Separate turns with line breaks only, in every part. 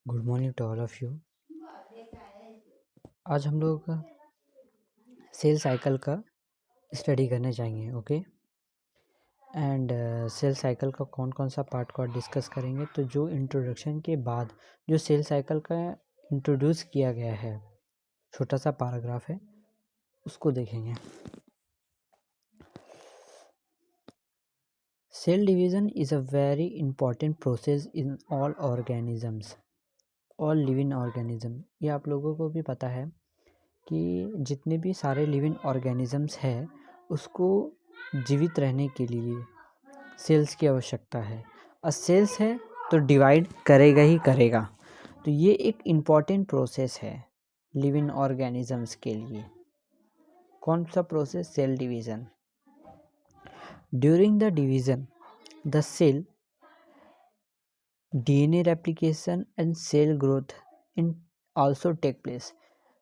Good morning to all of you. आज हम लोग सेल साइकिल का स्टडी करने जाएंगे। ओके एंड सेल साइकिल का कौन कौन सा पार्ट को डिस्कस करेंगे। तो जो इंट्रोडक्शन के बाद जो सेल साइकिल का इंट्रोड्यूस किया गया है, छोटा सा पैराग्राफ है, उसको देखेंगे। Cell division is a very important process in all organisms, all living organism. ये आप लोगों को भी पता है कि जितने भी सारे लिविंग ऑर्गेनिजम्स हैं उसको जीवित रहने के लिए सेल्स की आवश्यकता है, और सेल्स है तो डिवाइड करेगा ही करेगा। तो ये एक इम्पॉर्टेंट प्रोसेस है लिविंग ऑर्गेनिजम्स के लिए। कौन सा process? Cell division. During the division the cell DNA replication and cell growth in also take place.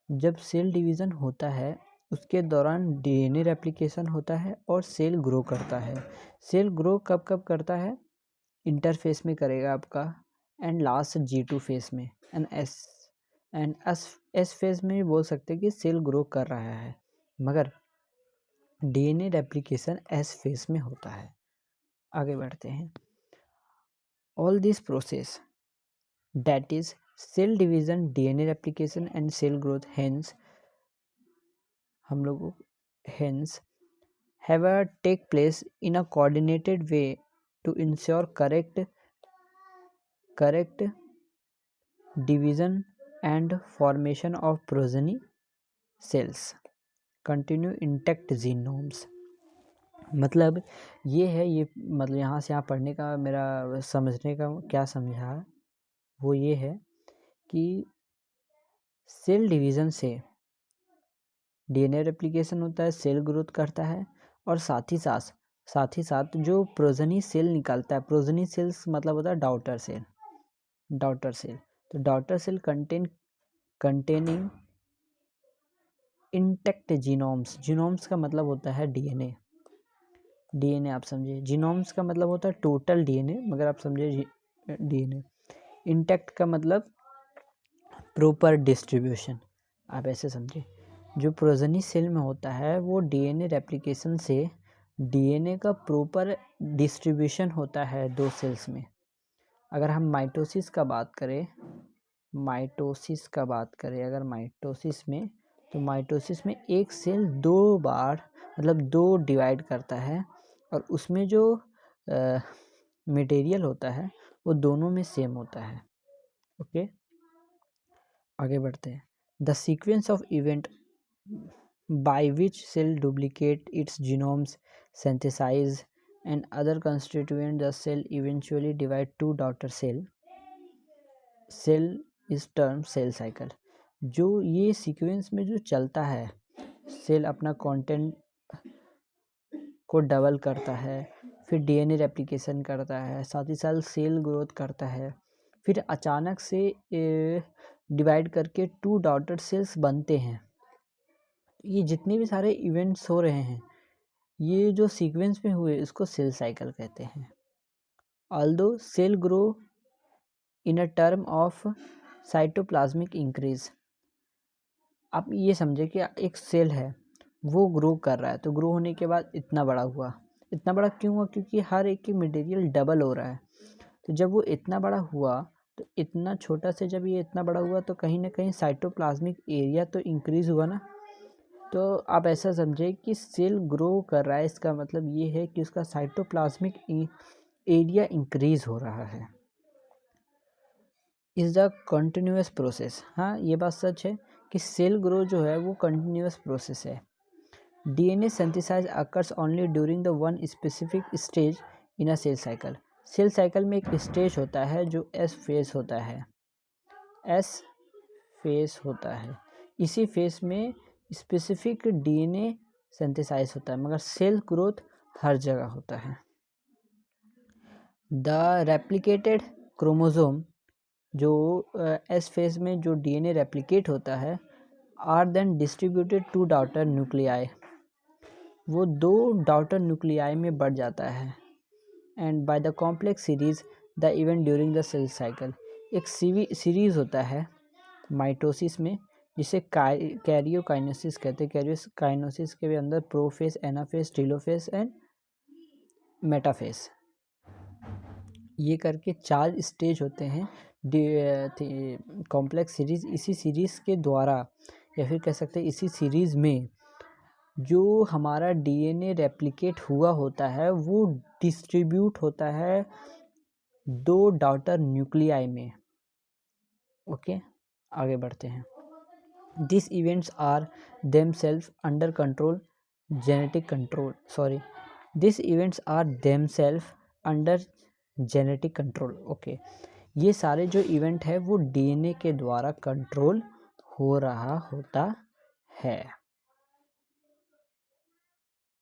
जब सेल डिवीज़न होता है उसके दौरान डीएनए रेप्लिकेशन होता है और सेल ग्रो करता है। सेल ग्रो कब कब करता है? इंटरफेस में करेगा आपका, एंड लास्ट G2 फेस में, एंड एस फेज में भी बोल सकते हैं कि सेल ग्रो कर रहा है, मगर डीएनए रेप्लिकेशन एस फेज में होता है। आगे बढ़ते हैं। All this process that is cell division, DNA replication and cell growth हम लोग hence have a take place in a coordinated way to ensure correct division and formation of progeny cells continue intact genomes। मतलब ये है, ये मतलब यहाँ से यहाँ पढ़ने का मेरा समझने का क्या समझा है वो ये है कि सेल डिवीज़न से डीएनए रेप्लिकेशन होता है, सेल ग्रोथ करता है, और साथ ही साथ जो प्रोजनी सेल निकलता है, प्रोजनी सेल्स मतलब होता है डॉटर सेल। तो daughter cell containing intact genomes का मतलब होता है डीएनए आप समझिए। जीनोम्स का मतलब होता है टोटल डीएनए, मगर आप समझिए डीएनए। इंटेक्ट का मतलब प्रॉपर डिस्ट्रीब्यूशन, आप ऐसे समझिए। जो प्रोजनी सेल में होता है वो डीएनए रेप्लिकेशन से डीएनए का प्रॉपर डिस्ट्रीब्यूशन होता है दो सेल्स में। अगर हम माइटोसिस का बात करें, अगर माइटोसिस में, तो माइटोसिस में एक सेल दो बार मतलब दो डिवाइड करता है, और उसमें जो मटेरियल होता है वो दोनों में सेम होता है। ओके, आगे बढ़ते हैं। The sequence of event by which cell duplicate its genomes, synthesize and other constituent the cell eventually divide to daughter cell is termed cell cycle। जो ये सीक्वेंस में जो चलता है, सेल अपना कंटेंट को डबल करता है, फिर डीएनए रेप्लिकेशन करता है, साथ ही साथ सेल ग्रोथ करता है, फिर अचानक से डिवाइड करके टू डॉटर सेल्स बनते हैं। ये जितने भी सारे इवेंट्स हो रहे हैं, ये जो सीक्वेंस में हुए इसको सेल साइकिल कहते हैं। Although cell grow in a term of cytoplasmic increase. आप ये समझे कि एक सेल है वो ग्रो कर रहा है, तो ग्रो होने के बाद इतना बड़ा हुआ। इतना बड़ा क्यों हुआ? क्योंकि हर एक की मटेरियल डबल हो रहा है। तो जब वो इतना बड़ा हुआ, तो इतना छोटा से जब ये इतना बड़ा हुआ तो कहीं ना कहीं साइटोप्लाज्मिक एरिया तो इंक्रीज़ हुआ ना। तो आप ऐसा समझे कि सेल ग्रो कर रहा है, इसका मतलब ये है कि उसका साइटोप्लाज्मिक एरिया इंक्रीज हो रहा है। Is the continuous process. हाँ, ये बात सच है कि सेल ग्रो जो है वो कंटिन्यूस प्रोसेस है। DNA synthesize occurs only during the one specific stage in a cell cycle. Cell cycle में एक स्टेज होता है जो एस फेज होता है, इसी फेज में स्पेसिफिक डीएनए सिंथेसाइज होता है, मगर सेल ग्रोथ हर जगह होता है। द रेप्लिकेटेड क्रोमोसोम, जो एस फेज में जो डीएनए रेप्लिकेट होता है, are then distributed to daughter nuclei. वो दो डॉटर न्यूक्लियाई में बढ़ जाता है, and by the complex series the event during the cell cycle. एक सीरीज होता है माइटोसिस में जिसे कैरियोकाइनेसिस कहते हैं। कैरियोकाइनेसिस के भी अंदर प्रोफेस, एनाफेस, टेलोफेस एंड मेटाफेस, ये करके 4 स्टेज होते हैं कॉम्प्लेक्स सीरीज। इसी सीरीज के द्वारा या फिर कह सकते हैं इसी सीरीज में जो हमारा डीएनए रेप्लिकेट हुआ होता है वो डिस्ट्रीब्यूट होता है 2 डॉटर न्यूक्लियाई में। ओके, आगे बढ़ते हैं। This events are themselves under control genetic control this events are themselves under genetic control. Okay, ये सारे जो इवेंट है वो डीएनए के द्वारा कंट्रोल हो रहा होता है।